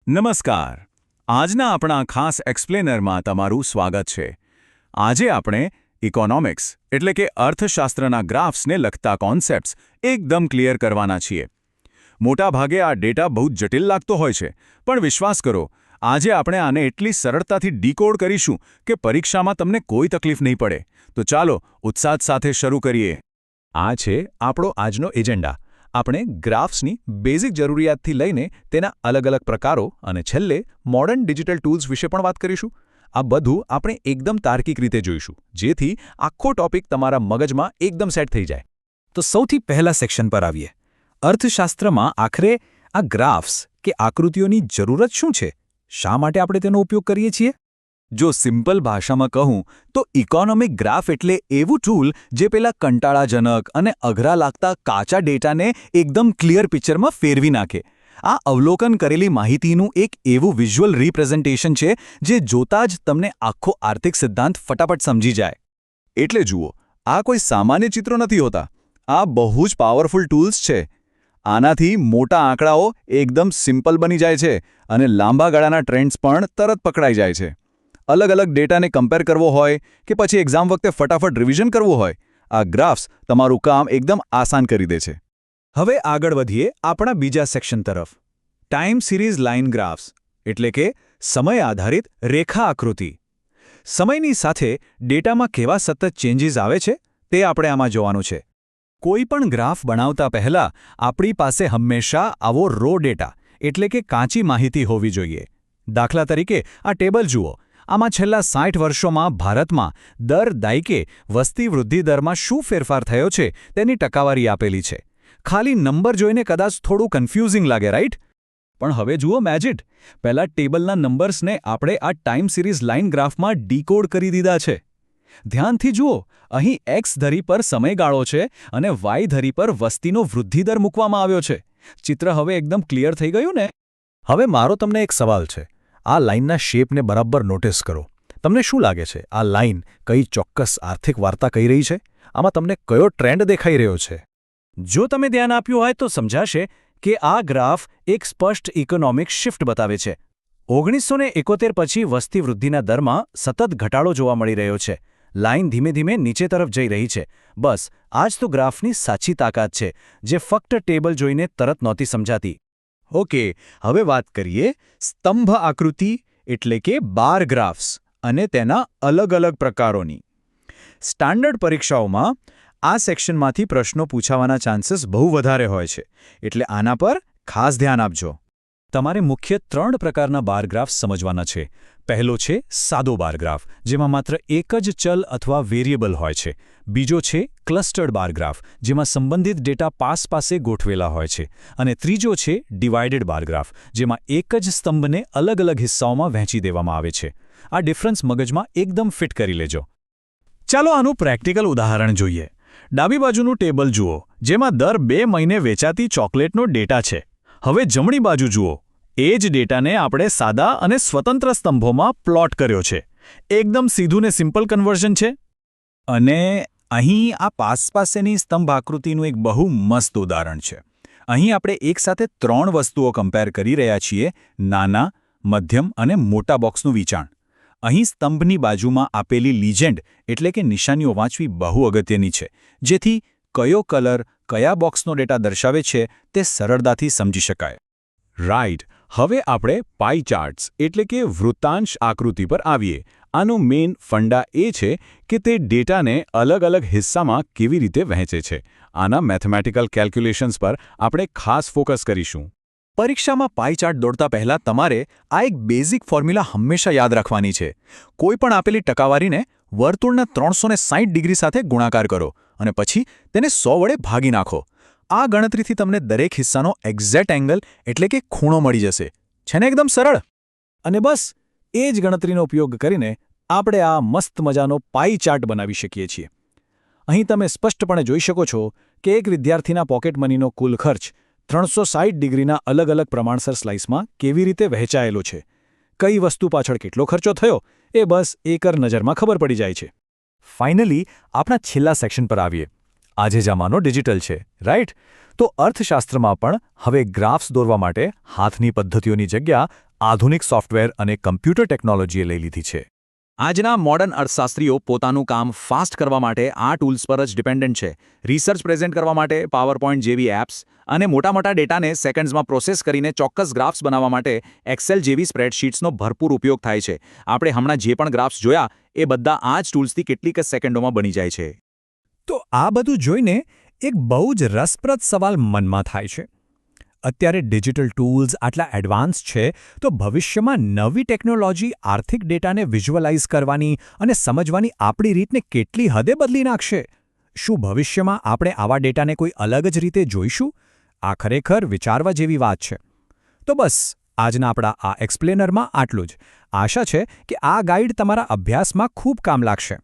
નમસ્કાર. આજના આપણા ખાસ એક્સપ્લેનરમાં તમારું સ્વાગત છે. આજે આપણે ઇકોનોમિક્સ એટલે કે અર્થશાસ્ત્રના ગ્રાફ્સને લગતા કોન્સેપ્ટ્સ એકદમ ક્લિયર કરવાના છીએ. મોટાભાગે આ ડેટા બહુ જટિલ લાગતો હોય છે, પણ વિશ્વાસ કરો, આજે આપણે આને એટલી સરળતાથી ડીકોડ કરીશું કે પરીક્ષામાં તમને કોઈ તકલીફ નહીં પડે. તો ચાલો ઉત્સાહ સાથે શરૂ કરીએ. આ છે આપણો આજનો એજન્ડા. આપણે ગ્રાફ્સની બેઝિક જરૂરિયાતથી લઈને તેના અલગ અલગ પ્રકારો અને છેલ્લે મોડર્ન ડિજિટલ ટૂલ્સ વિશે પણ વાત કરીશું. આ બધું આપણે એકદમ તાર્કિક રીતે જોઈશું, જેથી આખો ટોપિક તમારા મગજમાં એકદમ સેટ થઈ જાય. તો સૌથી પહેલા સેક્શન પર આવીએ. અર્થશાસ્ત્રમાં આખરે આ ગ્રાફ્સ કે આકૃતિઓની જરૂરત શું છે? શા માટે આપણે તેનો ઉપયોગ કરીએ છીએ? જો સિમ્પલ ભાષામાં કહું તો ઇકોનોમિક ગ્રાફ એટલે એવું ટૂલ જે પેલા કંટાળાજનક અને અઘરા લાગતા કાચા ડેટાને એકદમ ક્લિયર પિક્ચરમાં ફેરવી નાખે. આ અવલોકન કરેલી માહિતીનું એક એવું વિઝ્યુઅલ રિપ્રેઝન્ટેશન છે જે જોતા જ તમને આખો આર્થિક સિદ્ધાંત ફટાફટ સમજી જાય. એટલે જુઓ, આ કોઈ સામાન્ય ચિત્રો નથી હોતા. આ બહુ જ પાવરફુલ ટૂલ્સ છે. આનાથી મોટા આંકડાઓ એકદમ સિમ્પલ બની જાય છે અને લાંબા ગાળાના ટ્રેન્ડ્સ પણ તરત પકડાઈ જાય છે. અલગ અલગ ડેટાને કમ્પેર કરવો હોય કે પછી એક્ઝામ વખતે ફટાફટ રિવિઝન કરવું હોય, આ ગ્રાફ્સ તમારું કામ એકદમ આસાન કરી દે છે. હવે આગળ વધીએ આપણા બીજા સેક્શન તરફ. ટાઈમ સિરીઝ લાઇન ગ્રાફ્સ એટલે કે સમય આધારિત રેખા આકૃતિ. સમયની સાથે ડેટામાં કેવા સતત ચેન્જીસ આવે છે તે આપણે આમાં જોવાનું છે. કોઈ પણ ગ્રાફ બનાવતા પહેલા આપણી પાસે હંમેશા આવો રો ડેટા એટલે કે કાચી માહિતી હોવી જોઈએ. દાખલા તરીકે આ ટેબલ જુઓ. આમાં છેલ્લા 60 વર્ષોમાં ભારતમાં દર દાયકે વસ્તી વૃદ્ધિ દરમાં શું ફેરફાર થયો છે તેની ટકાવારી આપેલી છે. ખાલી નંબર જોઈને કદાચ થોડું કન્ફ્યુઝિંગ લાગે, રાઈટ? પણ હવે જુઓ મેજિક. પહેલા ટેબલના નંબર્સને આપણે આ ટાઈમ સિરીઝ લાઇન ગ્રાફમાં ડીકોડ કરી દીધા છે. ધ્યાનથી જુઓ, અહીં એક્સ ધરી પર સમયગાળો છે અને વાય ધરી પર વસ્તીનો વૃદ્ધિદર મૂકવામાં આવ્યો છે. ચિત્ર હવે એકદમ ક્લિયર થઈ ગયું ને? હવે મારો તમને એક સવાલ છે. આ લાઇનના શેપને બરાબર નોટિસ કરો. તમને શું લાગે છે, આ લાઇન કઈ ચોક્કસ આર્થિક વાર્તા કહી રહી છે? આમાં તમને કયો ટ્રેન્ડ દેખાઈ રહ્યો છે? જો તમે ધ્યાન આપ્યું હોય તો સમજાશે કે આ ગ્રાફ એક સ્પષ્ટ ઇકોનોમિક શિફ્ટ બતાવે છે. 1971 પછી વસ્તી વૃદ્ધિના દરમાં સતત ઘટાડો જોવા મળી રહ્યો છે. લાઇન ધીમે ધીમે નીચે તરફ જઈ રહી છે. બસ આ જ તો ગ્રાફની સાચી તાકાત છે, જે ફક્ત ટેબલ જોઈને તરત નહોતી સમજાતી. ઓકે, હવે વાત કરીએ સ્તંભ આકૃતિ એટલે કે બાર ગ્રાફ્સ અને તેના અલગ અલગ પ્રકારોની. સ્ટાન્ડર્ડ પરીક્ષાઓમાં આ સેક્શનમાંથી પ્રશ્નો પૂછાવાના ચાન્સીસ બહુ વધારે હોય છે, એટલે આના પર ખાસ ધ્યાન આપજો. તમારે મુખ્ય 3 પ્રકારના બાર ગ્રાફ સમજવાના છે. પહેલો છે સાદો બાર ગ્રાફ, જેમાં માત્ર એક જ ચલ અથવા વેરિયેબલ હોય છે. બીજો છે ક્લસ્ટર્ડ બાર ગ્રાફ, જેમાં સંબંધિત ડેટા પાસે ગોઠવેલા હોય છે. અને ત્રીજો છે ડિવાઇડેડ બાર ગ્રાફ, જેમાં એક જ સ્તંભને અલગ અલગ હિસ્સાઓમાં વહેંચી દેવામાં આવે છે. આ ડિફરન્સ મગજમાં એકદમ ફિટ કરી લેજો. ચાલો આનું પ્રેક્ટિકલ ઉદાહરણ જોઈએ. ડાબી બાજુનું ટેબલ જુઓ, જેમાં દર 2 મહિને વેચાતી ચોકલેટનો ડેટા છે. હવે જમણી બાજુ જુઓ. એ જ ડેટાને આપણે સાદા અને સ્વતંત્ર સ્તંભોમાં પ્લોટ કર્યો છે. એકદમ સીધું ને સિમ્પલ કન્વર્ઝન છે. અને અહીં આ પાસેની સ્તંભ આકૃતિનું એક બહુ મસ્ત ઉદાહરણ છે. અહીં આપણે એકસાથે 3 વસ્તુઓ કમ્પેર કરી રહ્યા છીએ: નાના, મધ્યમ અને મોટા બોક્સનું વેચાણ. અહીં સ્તંભની બાજુમાં આપેલી લિજેન્ડ એટલે કે નિશાનીઓ વાંચવી બહુ અગત્યની છે, જેથી કયો કલર કયા બોક્સનો ડેટા દર્શાવે છે તે સરળતાથી સમજી શકાય. રાઇટ. હવે આપણે પાઈ ચાર્ટ્સ એટલે કે વૃત્તાંશ આકૃતિ પર આવીએ. આનું મેઇન ફંડા એ છે કે તે ડેટાને અલગ અલગ હિસ્સામાં કેવી રીતે વહેંચે છે. આના મેથેમેટિકલ કેલ્ક્યુલેશન્સ પર આપણે ખાસ ફોકસ કરીશું. પરીક્ષામાં પાઈ ચાર્ટ દોડતા પહેલા તમારે આ એક બેઝિક ફોર્મ્યુલા હંમેશા યાદ રાખવાની છે. કોઈ પણ આપેલી ટકાવારીને વર્તુળના 360 ડિગ્રી સાથે ગુણાકાર કરો અને પછી તેને 100 વડે ભાગી નાખો. આ ગણતરીથી તમને દરેક હિસ્સાનો એક્ઝેક્ટ એંગલ એટલે કે ખૂણો મળી જશે. છે ને એકદમ સરળ? અને બસ એ જ ગણતરીનો ઉપયોગ કરીને આપણે આ મસ્ત મજાનો પાઈ ચાર્ટ બનાવી શકીએ છીએ. અહીં તમે સ્પષ્ટપણે જોઈ શકો છો કે એક વિદ્યાર્થીના પોકેટ મનીનો કુલ ખર્ચ 360 ડિગ્રીના અલગ અલગ પ્રમાણસર સ્લાઇસમાં કેવી રીતે વહેંચાયેલો છે. કઈ વસ્તુ પાછળ કેટલો ખર્ચો થયો એ બસ એકર નજરમાં ખબર પડી જાય છે. ફાઇનલી આપણા છેલ્લા સેક્શન પર આવીએ. આજે જમાનો ડિજિટલ છે, રાઈટ? તો અર્થશાસ્ત્રમાં પણ હવે ગ્રાફ્સ દોરવા માટે હાથની પદ્ધતિઓની જગ્યા આધુનિક સોફ્ટવેર અને કમ્પ્યુટર ટેકનોલોજીએ લઈ લીધી છે. આજના મોડર્ન અર્થશાસ્ત્રીઓ પોતાનું કામ ફાસ્ટ કરવા માટે આ ટૂલ્સ પર જ ડિપેન્ડન્ટ છે. રિસર્ચ પ્રેઝન્ટ કરવા માટે પાવરપોઈન્ટ જેવી એપ્સ અને મોટા ડેટાને સેકન્ડ્સમાં પ્રોસેસ કરીને ચોક્કસ ગ્રાફ્સ બનાવવા માટે એક્સેલ જેવી સ્પ્રેડશીટ્સનો ભરપૂર ઉપયોગ થાય છે. આપણે હમણાં જે પણ ગ્રાફ્સ જોયા એ બધા આ જ ટૂલ્સથી કેટલીક જ સેકન્ડોમાં બની જાય છે. તો આ બધું જોઈને એક બહુ જ રસપ્રદ સવાલ મનમાં થાય છે. અત્યારે ડિજિટલ ટૂલ્સ આટલા એડવાન્સ છે તો ભવિષ્યમાં નવી ટેકનોલોજી આર્થિક ડેટાને વિઝ્યુઅલાઇઝ કરવાની અને સમજવાની આપણી રીતને કેટલી હદે બદલી નાખશે? શું ભવિષ્યમાં આપણે આવા ડેટાને કોઈ અલગ જ રીતે જોઈશું? આ ખરેખર વિચારવા જેવી વાત છે. તો બસ આજના આપણા આ એક્સપ્લેનરમાં આટલું જ. આશા છે કે આ ગાઈડ તમારા અભ્યાસમાં ખૂબ કામ લાગશે.